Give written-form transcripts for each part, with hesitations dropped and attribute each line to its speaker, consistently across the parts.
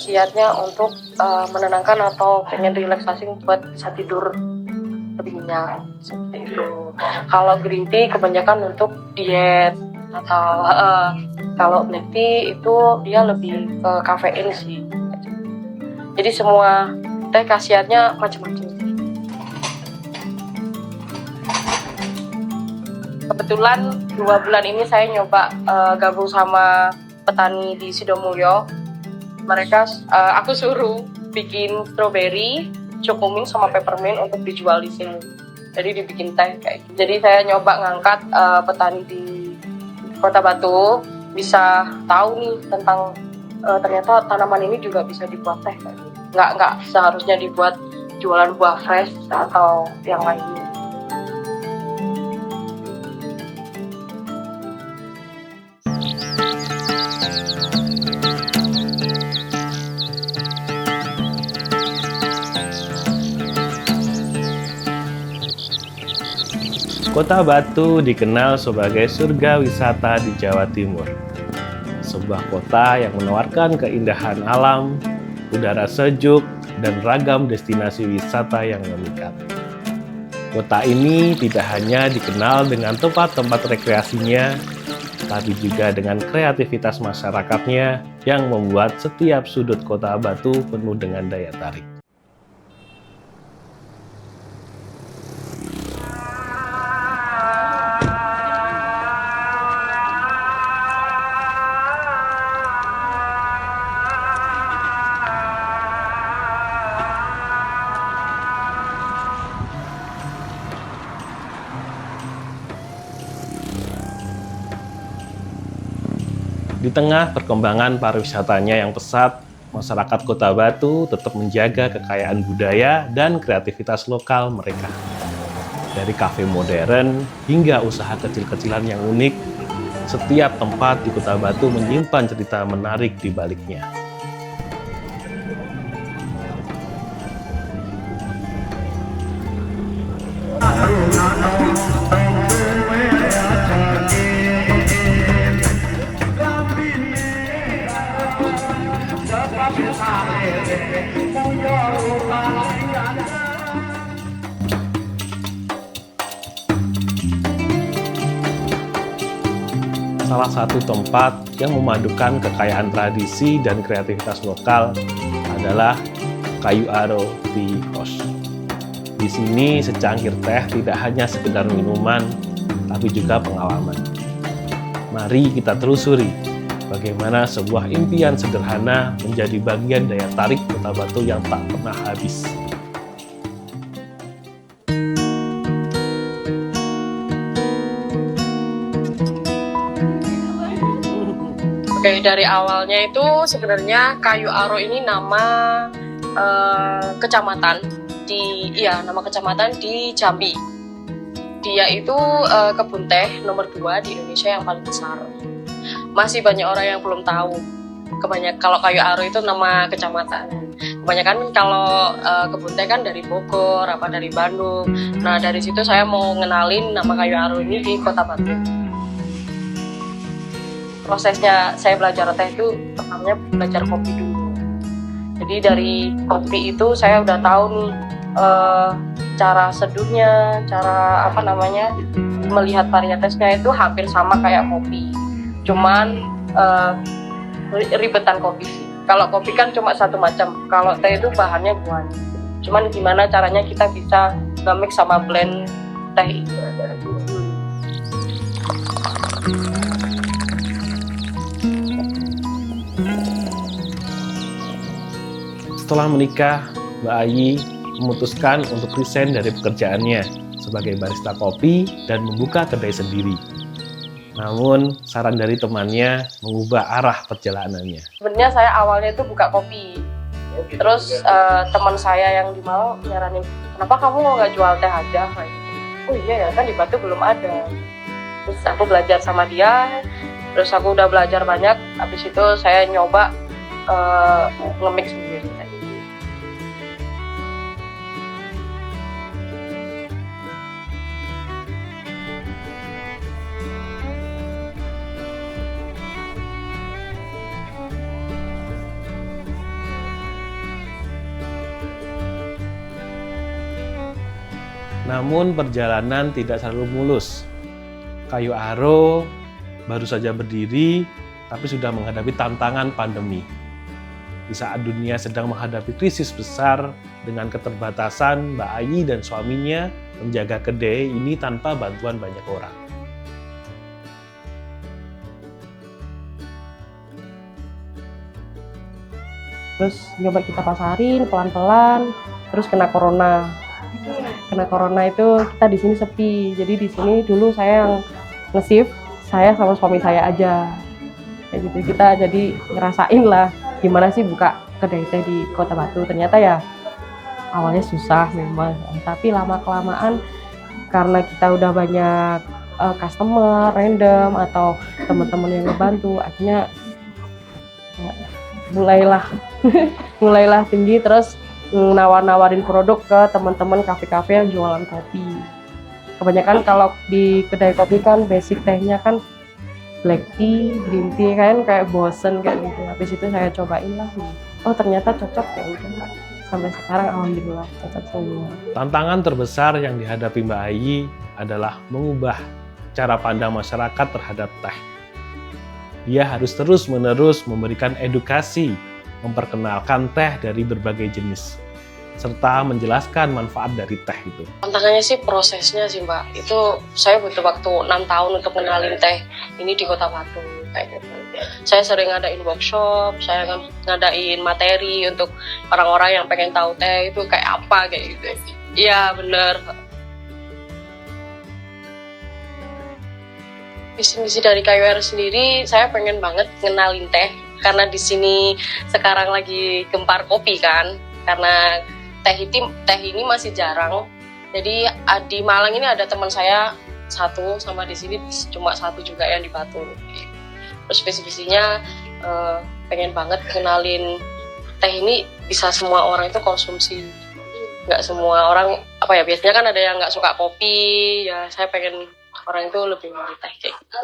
Speaker 1: khasiatnya untuk menenangkan atau pengen relaksasi buat bisa tidur lebih nyenyak seperti itu. Kalau green tea kebanyakan untuk diet atau kalau black tea itu dia lebih ke kafein sih. Jadi semua teh khasiatnya macam-macam. Kebetulan 2 bulan ini saya nyoba gabung sama petani di Sidomulyo. Mereka aku suruh bikin strawberry, chokomint sama peppermint untuk dijual di sini. Jadi dibikin teh kayak gitu. Jadi saya nyoba ngangkat petani di Kota Batu bisa tahu nih tentang ternyata tanaman ini juga bisa dibuat teh. Nggak seharusnya dibuat jualan buah fresh atau yang lainnya.
Speaker 2: Kota Batu dikenal sebagai surga wisata di Jawa Timur. Sebuah kota yang menawarkan keindahan alam, udara sejuk, dan ragam destinasi wisata yang memikat. Kota ini tidak hanya dikenal dengan tempat-tempat rekreasinya, tapi juga dengan kreativitas masyarakatnya yang membuat setiap sudut Kota Batu penuh dengan daya tarik. Di tengah perkembangan pariwisatanya yang pesat, masyarakat Kota Batu tetap menjaga kekayaan budaya dan kreativitas lokal mereka. Dari kafe modern hingga usaha kecil-kecilan yang unik, setiap tempat di Kota Batu menyimpan cerita menarik di baliknya. Salah satu tempat yang memadukan kekayaan tradisi dan kreativitas lokal adalah Kayu Aro Tea House. Di sini secangkir teh tidak hanya sekedar minuman, tapi juga pengalaman. Mari kita telusuri bagaimana sebuah impian sederhana menjadi bagian daya tarik Kota Batu yang tak pernah habis.
Speaker 1: Oke, dari awalnya itu sebenarnya Kayu Aro ini nama kecamatan nama kecamatan di Jambi. Dia itu kebun teh nomor 2 di Indonesia yang paling besar. Masih banyak orang yang belum tahu. Kalau Kayu Aro itu nama kecamatan. Kebanyakan kalau kebun teh kan dari Bogor, dari Bandung. Nah, dari situ saya mau ngenalin nama Kayu Aro ini di Kota Batu. Prosesnya saya belajar teh itu pertamanya belajar kopi dulu. Jadi dari kopi itu saya udah tahu nih cara seduhnya, cara melihat varietesnya itu hampir sama kayak kopi. Cuman ribetan kopi sih. Kalau kopi kan cuma satu macam, kalau teh itu bahannya banyak. Cuman gimana caranya kita bisa nge-mix sama blend teh itu.
Speaker 2: Setelah menikah, Mbak Ayi memutuskan untuk resign dari pekerjaannya sebagai barista kopi dan membuka kedai sendiri. Namun, saran dari temannya mengubah arah perjalanannya.
Speaker 1: Sebenarnya saya awalnya itu buka kopi. Terus teman saya yang di Malang nyaranin, kenapa kamu nggak jual teh aja? Oh iya ya, kan di Batu belum ada. Terus aku belajar sama dia, terus aku udah belajar banyak. Habis itu saya nyoba nge-mix sendiri.
Speaker 2: Namun perjalanan tidak selalu mulus. Kayu Aro baru saja berdiri, tapi sudah menghadapi tantangan pandemi. Di saat dunia sedang menghadapi krisis besar, dengan keterbatasan, Mbak Ayi dan suaminya menjaga kedai ini tanpa bantuan banyak orang.
Speaker 1: Terus coba kita pasarin pelan-pelan, terus kena corona. Kena corona itu kita di sini sepi. Jadi di sini dulu saya yang nge-shift, saya sama suami saya aja. Kayak gitu kita jadi ngerasain lah gimana sih buka kedai teh di Kota Batu. Ternyata ya awalnya susah memang, tapi lama-kelamaan karena kita udah banyak customer random atau teman-teman yang ngebantu, akhirnya mulailah tinggi, terus nawar-nawarin produk ke teman-teman kafe-kafe yang jualan kopi. Kebanyakan kalau di kedai kopi kan basic tehnya kan black tea, green tea, kan kayak bosen kayak gitu. Habis itu saya cobain lah, oh ternyata cocok, ya udah sampai sekarang alhamdulillah cocok semua.
Speaker 2: Tantangan terbesar yang dihadapi Mbak Ayi adalah mengubah cara pandang masyarakat terhadap teh. Dia harus terus-menerus memberikan edukasi, memperkenalkan teh dari berbagai jenis, serta menjelaskan manfaat dari teh itu.
Speaker 1: Tantangannya sih prosesnya sih Mbak, itu saya butuh waktu 6 tahun untuk kenalin teh ini di Kota Batu kayak gitu. Saya sering ngadain workshop, saya ngadain materi untuk orang-orang yang pengen tahu teh itu kayak apa kayak gitu. Iya bener. Visi-misi dari KUR sendiri, saya pengen banget ngenalin teh karena di sini sekarang lagi gempar kopi kan, karena teh ini masih jarang. Jadi di Malang ini ada teman saya satu, sama di sini cuma satu juga yang di Batu. Terus visi-visinya pengen banget kenalin teh ini bisa semua orang itu konsumsi. Nggak semua orang, biasanya kan ada yang nggak suka kopi, ya saya pengen orang itu lebih milih teh kayak gitu.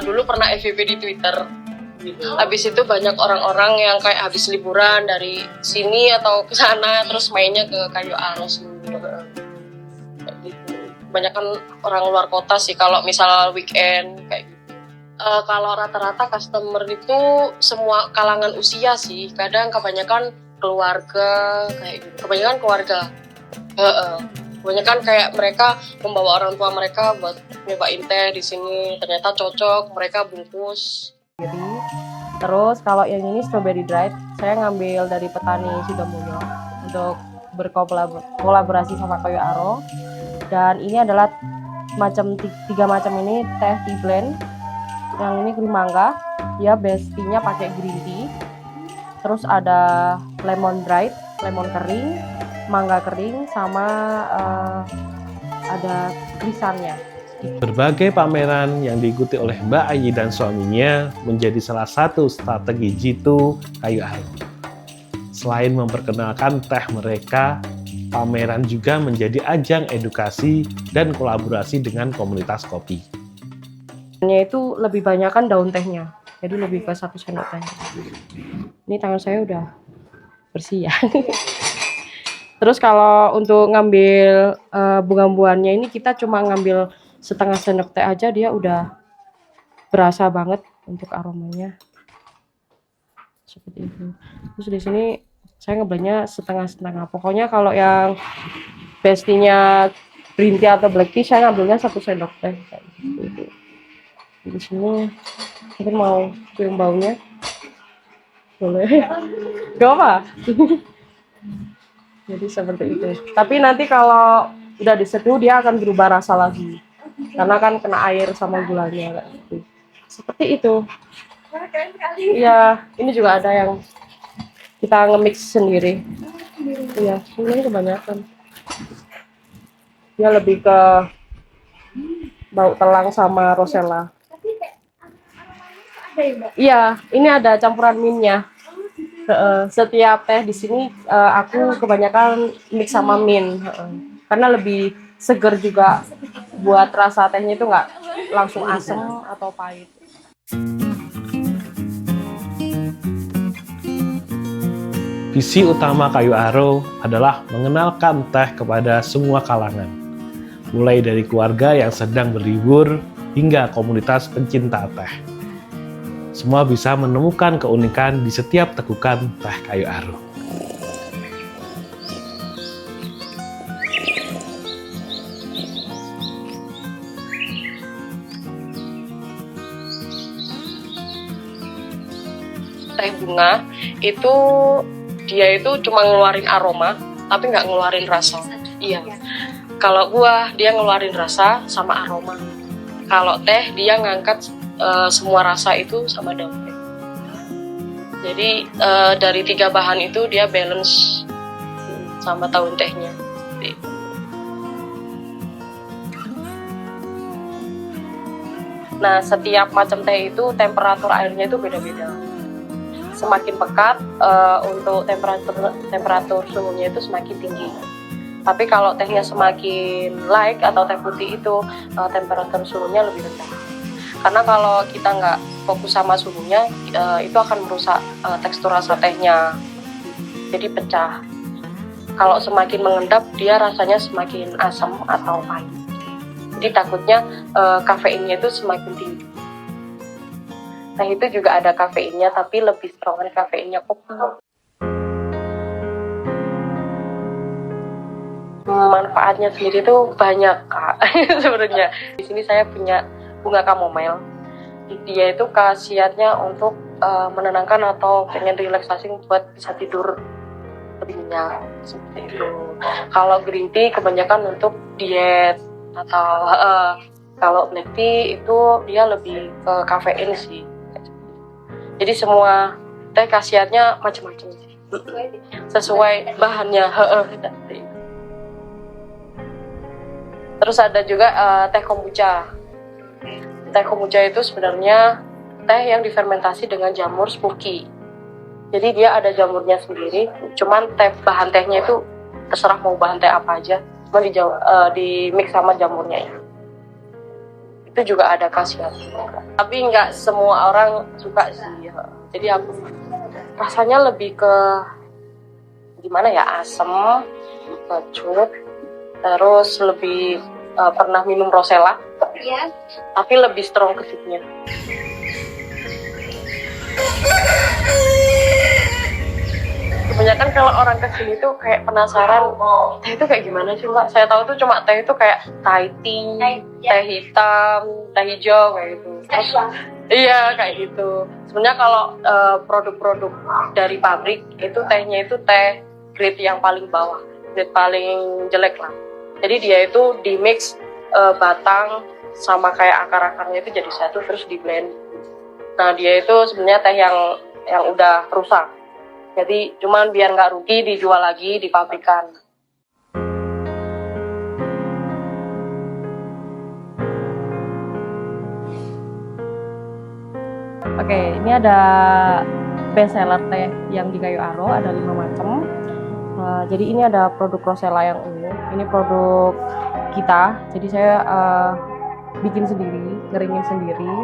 Speaker 1: Dulu pernah FYP di Twitter. Habis itu banyak orang-orang yang kayak habis liburan dari sini atau ke sana terus mainnya ke Kayu Aro kayak gitu. Banyak kan orang luar kota sih kalau misal weekend kayak gitu. Kalau rata-rata customer itu semua kalangan usia sih. Kadang kebanyakan keluarga kayak gitu. Kebanyakan keluarga. Kebanyakan kayak mereka membawa orang tua mereka buat nyobain teh di sini. Ternyata cocok, mereka bungkus. Terus kalau yang ini strawberry dried, saya ngambil dari petani Sidomulyo untuk berkolaborasi sama Kayu Aro. Dan ini adalah tiga macam ini teh tea blend. Yang ini krim mangga, dia base-nya pakai green tea. Terus ada lemon dried, lemon kering, mangga kering, sama ada krisannya.
Speaker 2: Berbagai pameran yang diikuti oleh Mbak Ayi dan suaminya menjadi salah satu strategi jitu Kayu Aro. Selain memperkenalkan teh mereka, pameran juga menjadi ajang edukasi dan kolaborasi dengan komunitas kopi.
Speaker 1: Itu lebih banyak kan daun tehnya, jadi lebih ke 1 sendok teh. Ini tangan saya udah bersih ya. Terus kalau untuk ngambil bunga-bungannya ini kita cuma ngambil setengah sendok teh aja, dia udah berasa banget untuk aromanya seperti itu. Terus di sini saya ngeblendnya setengah-setengah. Pokoknya kalau yang bestinya green tea atau black tea saya ngambilnya 1 sendok teh kayak gitu. Di sini mungkin mau cium baunya, boleh? Gak apa. Jadi seperti itu. Tapi nanti kalau udah diseduh dia akan berubah rasa lagi. Karena kan kena air sama gulanya gitu. Seperti itu. Iya, ini juga ada yang kita nge-mix sendiri. Iya, ini kebanyakan. Dia lebih ke bau telang sama rosella. Iya, ini ada campuran mintnya. Setiap teh di sini aku kebanyakan mix sama mint, karena lebih seger juga, buat rasa tehnya itu nggak langsung asem atau pahit.
Speaker 2: Visi utama Kayu Aro adalah mengenalkan teh kepada semua kalangan, mulai dari keluarga yang sedang berlibur hingga komunitas pencinta teh. Semua bisa menemukan keunikan di setiap tekukan teh Kayu Aro.
Speaker 1: Teh bunga itu dia itu cuma ngeluarin aroma tapi nggak ngeluarin rasa. Iya. Kalau buah dia ngeluarin rasa sama aroma. Kalau teh dia ngangkat semua rasa itu sama daun teh. Jadi dari 3 bahan itu dia balance sama daun tehnya. Nah, setiap macam teh itu temperatur airnya itu beda-beda. Semakin pekat untuk temperatur suhunya itu semakin tinggi. Tapi kalau tehnya semakin light atau teh putih itu temperatur suhunya lebih rendah. Karena kalau kita nggak fokus sama suhunya, itu akan merusak tekstur rasa tehnya. Jadi pecah. Kalau semakin mengendap, dia rasanya semakin asam atau pahit. Jadi takutnya kafeinnya itu semakin tinggi. Teh itu juga ada kafeinnya, tapi lebih strong kafeinnya kopi. Manfaatnya sendiri tuh banyak, Kak. Sebenarnya di sini saya punya bunga chamomile. Dia itu khasiatnya untuk menenangkan atau pengen relaksasi buat bisa tidur lebih nyenyak seperti itu. Kalau green tea kebanyakan untuk diet atau kalau black tea itu dia lebih ke kafein sih. Jadi semua teh khasiatnya macam-macam sih. Sesuai bahannya. Terus ada juga teh kombucha. Teh kombucha itu sebenarnya teh yang difermentasi dengan jamur smoky. Jadi dia ada jamurnya sendiri, cuman bahan tehnya itu terserah mau bahan teh apa aja, cuma di mix sama jamurnya ya. Itu juga ada khasiatnya. Tapi nggak semua orang suka sih. Jadi aku rasanya lebih ke gimana ya, asam, kecut, terus lebih pernah minum rosella, ya. Tapi lebih strong kecut-nya. Kebanyakan kalau orang kesini tuh kayak penasaran, teh itu kayak gimana sih Mbak? Saya tahu tuh cuma teh itu kayak Thai tea, teh hitam, teh hijau kayak gitu. Terus, iya kayak gitu. Sebenarnya kalau produk-produk dari pabrik itu tehnya itu teh grade yang paling bawah, grade paling jelek lah. Jadi dia itu di mix batang sama kayak akar-akarnya itu jadi satu terus di blend. Nah dia itu sebenarnya teh yang udah rusak. Jadi cuman biar nggak rugi dijual lagi di pabrikan. Oke, ini ada best seller teh yang di Kayu Aro, ada 5 macam. Jadi ini ada produk rosella yang ungu. Ini produk kita. Jadi saya bikin sendiri, ngeringin sendiri.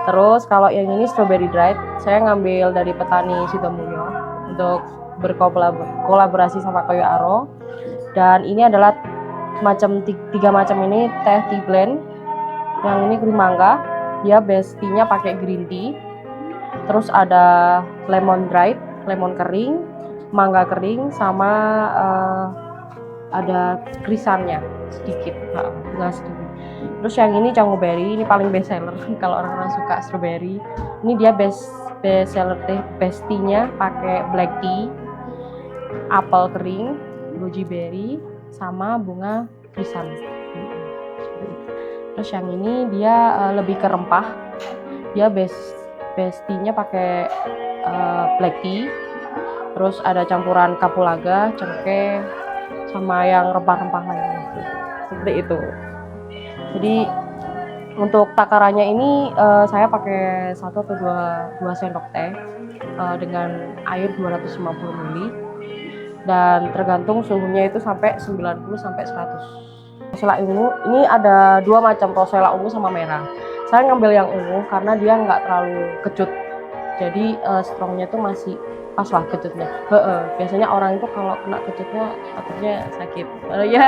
Speaker 1: Terus kalau yang ini strawberry dried, saya ngambil dari petani Sidomulyo untuk berkolaborasi sama Kayu Aro. Dan ini adalah tiga macam ini teh tea blend. Yang ini krim mangga, dia base tea-nya pakai green tea. Terus ada lemon dried, lemon kering, mangga kering, sama ada krisannya sedikit, nggak sedikit. Terus yang ini cangoberry, ini paling best seller kalau orang-orang suka strawberry. Ini dia best seller teh, best tea-nya pakai black tea, apel kering, goji berry, sama bunga krisan. Terus yang ini dia lebih ke rempah, dia best tea-nya pakai black tea, terus ada campuran kapulaga, cengkeh, sama yang rempah-rempah lainnya seperti itu. Jadi Untuk takarannya ini saya pakai 1 atau 2 sendok teh dengan air 250 ml dan tergantung suhunya itu sampai 90 sampai 100. Rosella ungu ini ada 2 macam, Rosella ungu sama merah. Saya ngambil yang ungu karena dia nggak terlalu kecut. Jadi strongnya itu masih pas lah kecutnya. Biasanya orang itu kalau kena kecutnya takutnya sakit. Ya.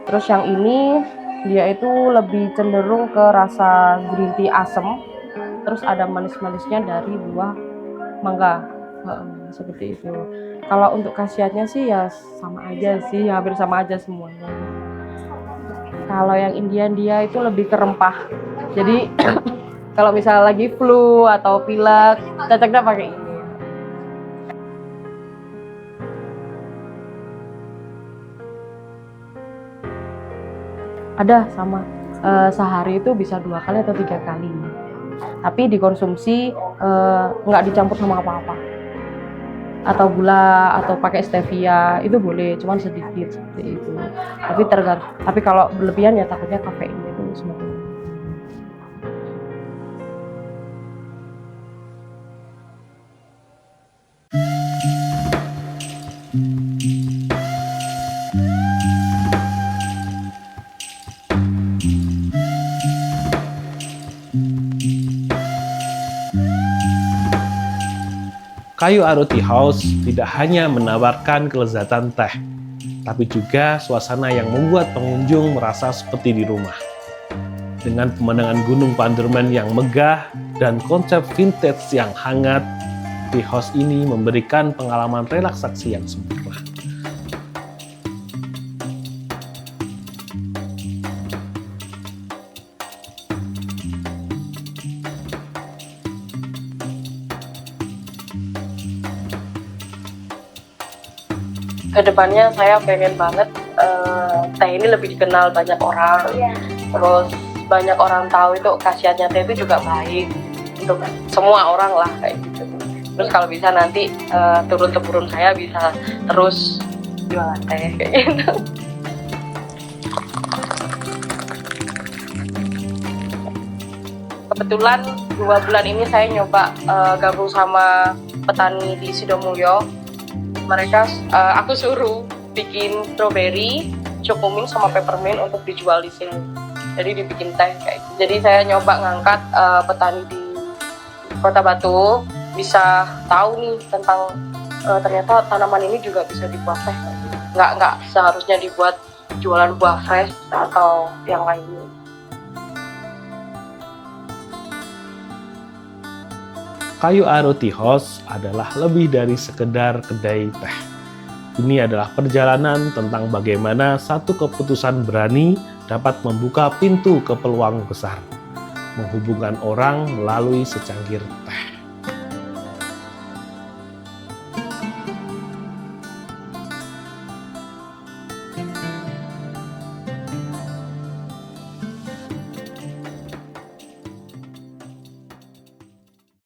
Speaker 1: Terus yang ini dia itu lebih cenderung ke rasa green tea asam. Terus ada manis-manisnya dari buah mangga. Seperti itu. Kalau untuk khasiatnya sih ya sama aja sih, hampir sama aja semuanya. Kalau yang Indian dia itu lebih ke rempah. Jadi kalau misalnya lagi flu atau pilek, cocoknya pakai ini. Ada sama. Sehari itu bisa 2 kali atau 3 kali. Tapi dikonsumsi nggak dicampur sama apa-apa. Atau gula atau pakai stevia itu boleh, cuman sedikit seperti itu. Tapi kalau berlebihan ya takutnya kafeinnya itu semakin.
Speaker 2: Kayu Aro Tea House tidak hanya menawarkan kelezatan teh, tapi juga suasana yang membuat pengunjung merasa seperti di rumah. Dengan pemandangan Gunung Panderman yang megah dan konsep vintage yang hangat, Tea House ini memberikan pengalaman relaksasi yang sempurna.
Speaker 1: Kedepannya saya pengen banget teh ini lebih dikenal banyak orang, terus banyak orang tahu itu khasiatnya teh itu juga baik untuk semua orang lah kayak gitu. Terus kalau bisa nanti turun-temurun saya bisa terus jualan teh kayak gitu. Kebetulan 2 bulan ini saya nyoba gabung sama petani di Sidomulyo. Mereka aku suruh bikin strawberry, cukumin sama peppermint untuk dijual di sini. Jadi dibikin teh kayak gitu. Jadi saya nyoba ngangkat petani di Kota Batu bisa tahu nih tentang ternyata tanaman ini juga bisa dibuat teh. Nggak seharusnya dibuat jualan buah fresh atau yang lainnya.
Speaker 2: Kayu Aro Tea House adalah lebih dari sekedar kedai teh. Ini adalah perjalanan tentang bagaimana satu keputusan berani dapat membuka pintu ke peluang besar, menghubungkan orang melalui secangkir teh.